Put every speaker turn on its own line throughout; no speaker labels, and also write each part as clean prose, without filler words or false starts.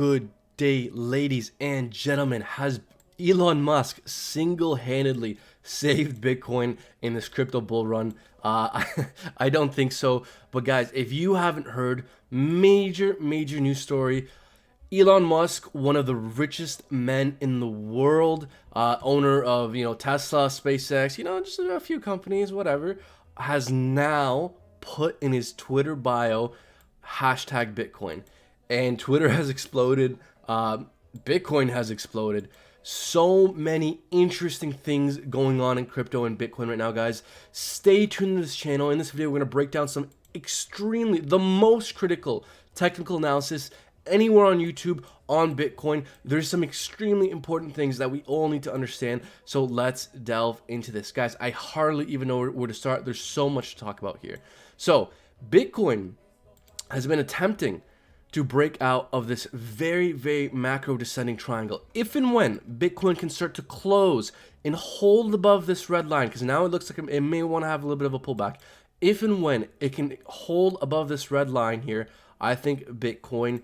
Good day, ladies and gentlemen. Has Elon Musk single-handedly saved Bitcoin in this crypto bull run? I don't think so. But guys, if you haven't heard, major news story. Elon Musk, one of the richest men in the world, owner of Tesla, SpaceX, just a few companies, whatever, has now put in his Twitter bio hashtag Bitcoin, and Twitter has exploded. Bitcoin has exploded. So many interesting things going on in crypto and Bitcoin right now, guys. Stay tuned to this channel. In this video, we're going to break down some the most critical technical analysis anywhere on YouTube on Bitcoin. There's some extremely important things that we all need to understand. So let's delve into this, guys. I hardly even know where to start. There's so much to talk about here. So Bitcoin has been attempting to break out of this very macro descending triangle. If and when Bitcoin can start to close and hold above this red line, because now it looks like it may want to have a little bit of a pullback. If and when it can hold above this red line here, I think Bitcoin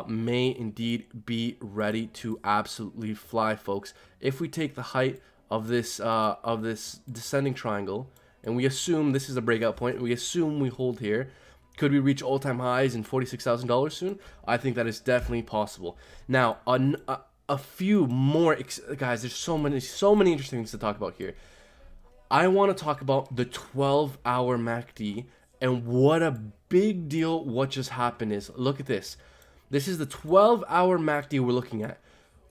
may indeed be ready to absolutely fly, folks. If we take the height of this descending triangle, and we assume this is a breakout point, and we assume we hold here, could we reach all-time highs in $46,000 soon? I think that is definitely possible. Now, a few more, guys, there's so many interesting things to talk about here. I want to talk about the 12-hour MACD and what a big deal what just happened is. Look at this. This is the 12-hour MACD we're looking at.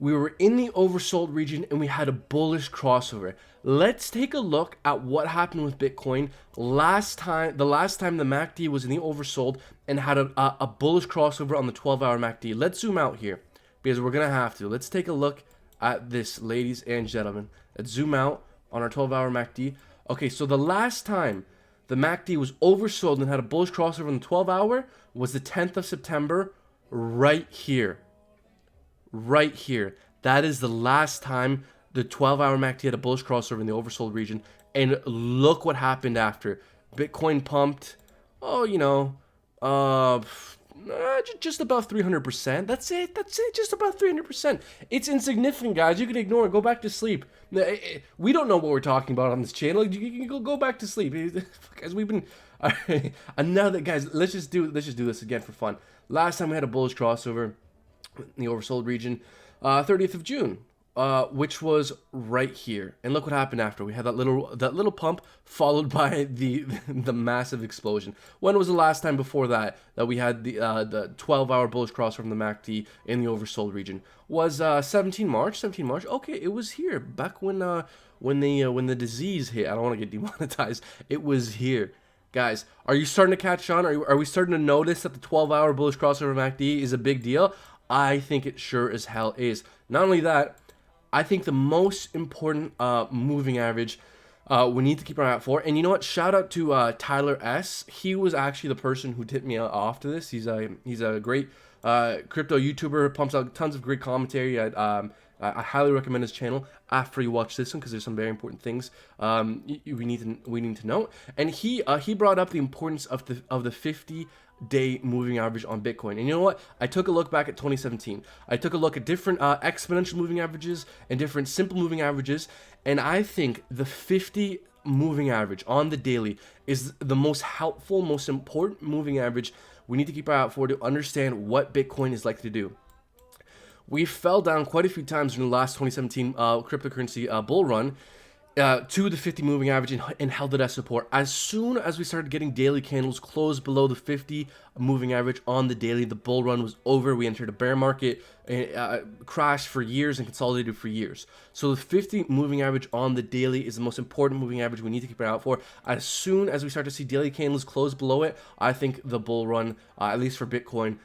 We were in the oversold region and we had a bullish crossover. Let's take a look at what happened with Bitcoin the last time the MACD was in the oversold and had a bullish crossover on the 12-hour MACD. Let's zoom out here because we're going to have to. Let's take a look at this, ladies and gentlemen. Let's zoom out on our 12-hour MACD. Okay, so the last time the MACD was oversold and had a bullish crossover on the 12-hour was the 10th of September, right here. Right here. That is the last time the 12-hour MACD had a bullish crossover in the oversold region. And look what happened after. Bitcoin pumped, just about 300%. That's it, just about 300%. It's insignificant, guys. You can ignore it. Go back to sleep. We don't know what we're talking about on this channel. You can go back to sleep. Guys, we've been... And now that, guys, let's just do this again for fun. Last time we had a bullish crossover in the oversold region, 30th of June, which was right here. And look what happened after. We had that little pump followed by the massive explosion. When was the last time before that we had the 12-hour bullish cross from the MACD in the oversold region? Was 17 March. Okay, it was here back when the disease hit. I don't want to get demonetized. It was here. Guys, are you starting to catch on? Are we starting to notice that the 12-hour bullish crossover MACD is a big deal? I think it sure as hell is. Not only that, I think the most important moving average we need to keep our eye out for. And you know what? Shout out to Tyler S. He was actually the person who tipped me off to this. He's a great crypto YouTuber, pumps out tons of great commentary. I highly recommend his channel after you watch this one because there's some very important things we need to know. And he brought up the importance of the 50-day moving average on Bitcoin. And you know what? I took a look back at 2017. I took a look at different exponential moving averages and different simple moving averages, and I think the 50 moving average on the daily is the most helpful, most important moving average we need to keep our eye out for to understand what Bitcoin is likely to do. We fell down quite a few times during the last 2017 cryptocurrency bull run to the 50 moving average and held it as support. As soon as we started getting daily candles close below the 50 moving average on the daily, the bull run was over. We entered a bear market, crashed for years and consolidated for years. So the 50 moving average on the daily is the most important moving average we need to keep an eye out for. As soon as we start to see daily candles close below it, I think the bull run, at least for Bitcoin,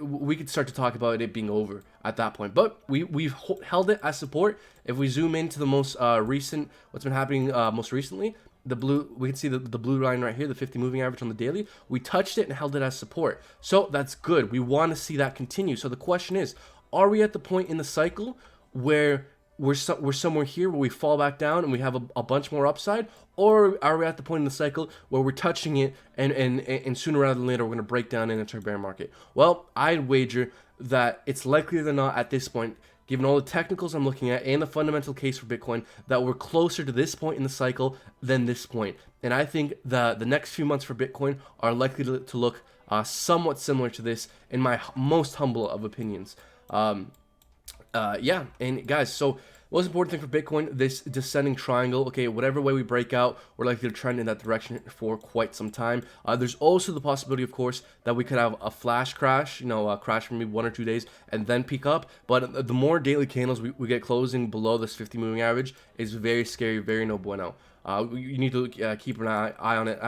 we could start to talk about it being over at that point. But we've held it as support. If we zoom into the most recent, what's been happening most recently, we can see the blue line right here, the 50 moving average on the daily. We touched it and held it as support. So that's good. We want to see that continue. So the question is, are we at the point in the cycle where we're somewhere here where we fall back down and we have a bunch more upside, or are we at the point in the cycle where we're touching it and sooner rather than later we're going to break down and enter a bear market? Well, I'd wager that it's likely than not at this point, given all the technicals I'm looking at and the fundamental case for Bitcoin, that we're closer to this point in the cycle than this point. And I think the next few months for Bitcoin are likely to look somewhat similar to this, in my most humble of opinions. Yeah, and guys, so most important thing for Bitcoin, this descending triangle. Okay, whatever way we break out, we're likely to trend in that direction for quite some time. There's also the possibility, of course, that we could have a flash crash, crash for maybe 1 or 2 days and then peak up. But the more daily candles we get closing below this 50 moving average is very scary, very no bueno. You need to keep an eye on it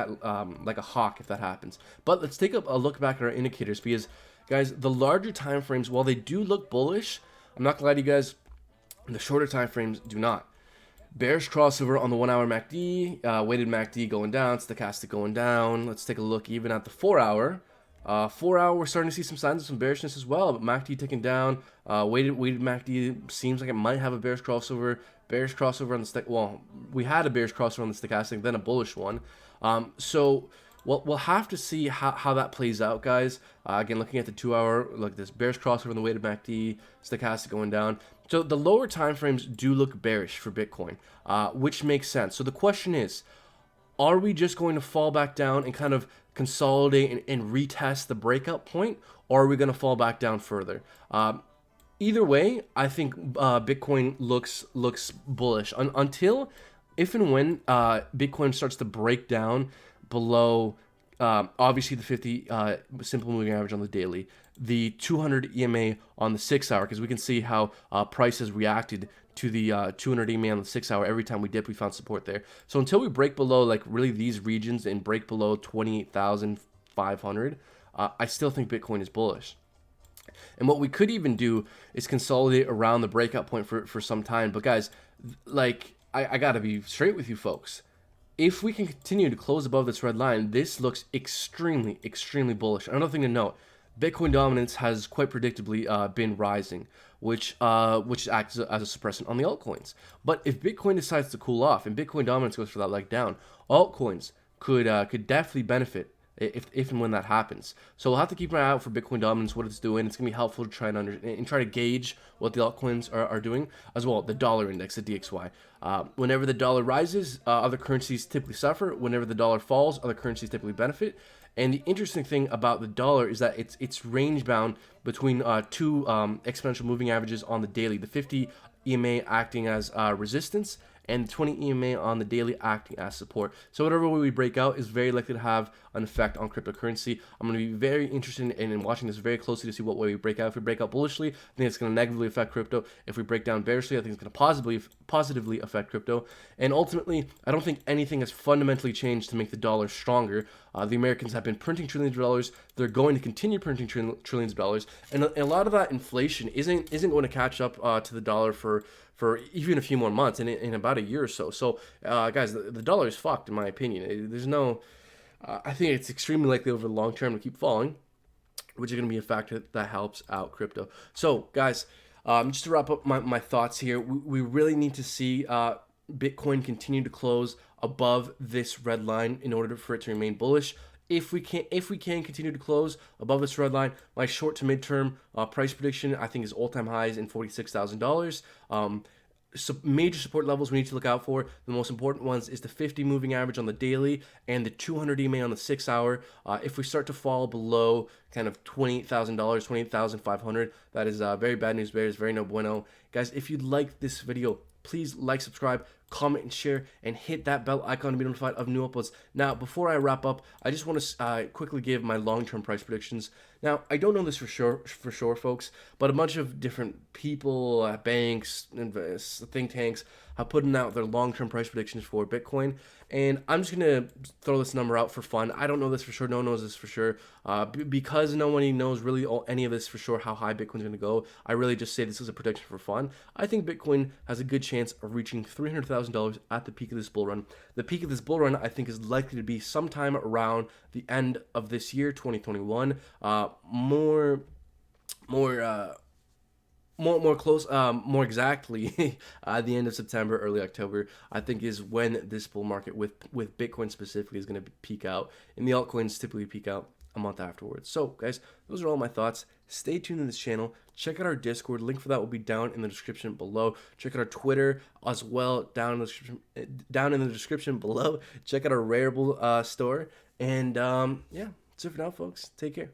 like a hawk if that happens. But let's take a look back at our indicators, because, guys, the larger time frames, while they do look bullish, I'm not gonna lie to you guys, the shorter time frames do not. Bearish crossover on the 1 hour MACD, weighted MACD going down, stochastic going down. Let's take a look even at the 4 hour. 4 hour, we're starting to see some signs of some bearishness as well, but MACD ticking down. Weighted MACD seems like it might have a bearish crossover. Bearish crossover on the well, we had a bearish crossover on the stochastic, then a bullish one. So we'll have to see how that plays out, guys. Again, looking at the 2 hour, look, this bearish crossover on the weighted MACD, stochastic going down. So the lower time frames do look bearish for Bitcoin, which makes sense. So the question is, are we just going to fall back down and kind of consolidate and retest the breakout point, or are we going to fall back down further? Either way, I think Bitcoin looks bullish until, if and when Bitcoin starts to break down below, obviously the 50 simple moving average on the daily, the 200 EMA on the 6 hour, because we can see how price has reacted to the 200 EMA on the 6 hour. Every time we dip, we found support there. So until we break below, like, really these regions and break below 28,500, I still think Bitcoin is bullish. And what we could even do is consolidate around the breakout point for some time. But guys, like, I gotta be straight with you folks. If we can continue to close above this red line, this looks extremely, extremely bullish. Another thing to note, Bitcoin dominance has quite predictably been rising, which acts as a suppressant on the altcoins. But if Bitcoin decides to cool off and Bitcoin dominance goes for that leg down, altcoins could definitely benefit if and when that happens. So we'll have to keep an eye out for Bitcoin dominance, what it's doing. It's gonna be helpful to try and try to gauge what the altcoins are doing, as well. The dollar index, the DXY. Whenever the dollar rises, other currencies typically suffer. Whenever the dollar falls, other currencies typically benefit. And the interesting thing about the dollar is that it's range bound between two exponential moving averages on the daily. The 50 EMA acting as resistance, and 20 EMA on the daily acting as support. So whatever way we break out is very likely to have an effect on cryptocurrency. I'm going to be very interested in watching this very closely to see what way we break out. If we break out bullishly, I think it's going to negatively affect crypto. If we break down bearishly, I think it's going to positively affect crypto. And ultimately, I don't think anything has fundamentally changed to make the dollar stronger. The Americans have been printing trillions of dollars. They're going to continue printing trillions of dollars, and a lot of that inflation isn't going to catch up to the dollar for even a few more months, in about a year or so. So, guys, the dollar is fucked, in my opinion. There's no, I think it's extremely likely over the long term to keep falling, which is going to be a factor that helps out crypto. So, guys, just to wrap up my thoughts here, we really need to see Bitcoin continue to close above this red line in order for it to remain bullish. If we can continue to close above this red line, my short to midterm price prediction, I think, is all-time highs in $46,000. So major support levels we need to look out for. The most important ones is the 50 moving average on the daily and the 200 EMA on the 6 hour. If we start to fall below kind of $28,000, $28,500, that is very bad news bears, very no bueno. Guys, if you like this video, please like, subscribe, comment, and share, and hit that bell icon to be notified of new uploads. Now, before I wrap up, I just want to quickly give my long-term price predictions. Now, I don't know this for sure, folks, but a bunch of different people, banks, think tanks have put out their long-term price predictions for Bitcoin, and I'm just gonna throw this number out for fun. I don't know this for sure. No one knows this for sure, because no one knows really any of this for sure how high Bitcoin's gonna go. I really just say this is a prediction for fun. I think Bitcoin has a good chance of reaching $300,000 at the peak of this bull run. The peak of this bull run, I think, is likely to be sometime around the end of this year, 2021. More exactly, the end of September, early October, I think, is when this bull market with Bitcoin specifically is going to peak out, and the altcoins typically peak out a month afterwards. So, guys, those are all my thoughts. Stay tuned to this channel. Check out our Discord. Link for that will be down in the description below. Check out our Twitter as well down in the description below. Check out our Rarible store. And yeah, that's it for now, folks. Take care.